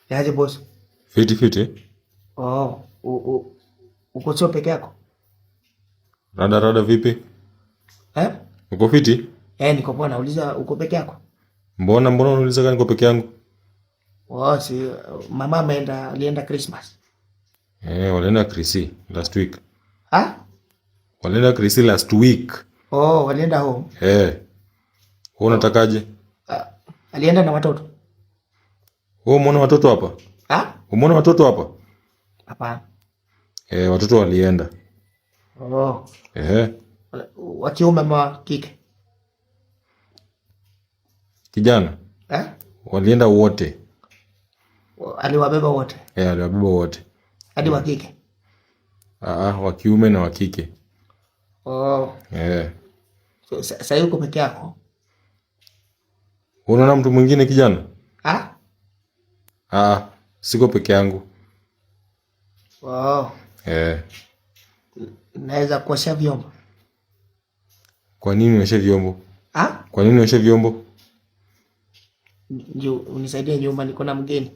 Yaje boss? Fiti. Oh, uko sio peke yako? Rada vipi? Uko fiti? Niko poa, nauliza uko peke yako? Mbona unauliza kama niko peke yangu? Si mama alienda Christmas. Walienda Chrissy last week. Walienda Chrissy last week. Walienda home. Wewe unatakaje? Alienda na watoto. Wewe umeona watoto hapa? Umeona watoto hapa? Hapana. Watoto walienda. Wa kiume ama kike? Kijana. Walienda wote. Aliwabeba wote? Aliwabeba wote. Hadi wa kike? Wa kiume na wa kike. Sasa yuko peke yako? Unaona mtu mwingine kijana? Siko peke yangu. Naweza kuosha vyombo? Kwa nini uoshe vyombo? Kwa nini uoshe vyombo? Unisaidie nyumba, niko na mgeni.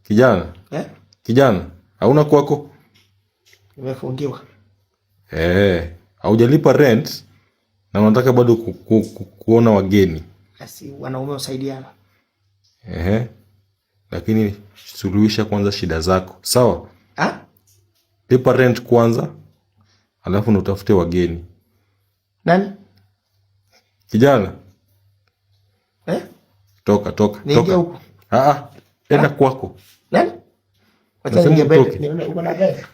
Kijana? Kijana, hauna kwako? Nimefungiwa. Haujalipa rent na unataka bado kuona wageni. Asi wanaume usaidiana. Lakini suluhisha kwanza shida zako. Sawa? Lipa rent kwanza, alafu ndo utafute wageni. Nani? Kijana? Toka. Niingie huko. Enda kwako. Nani? Wacha ningebele. Uko na bele.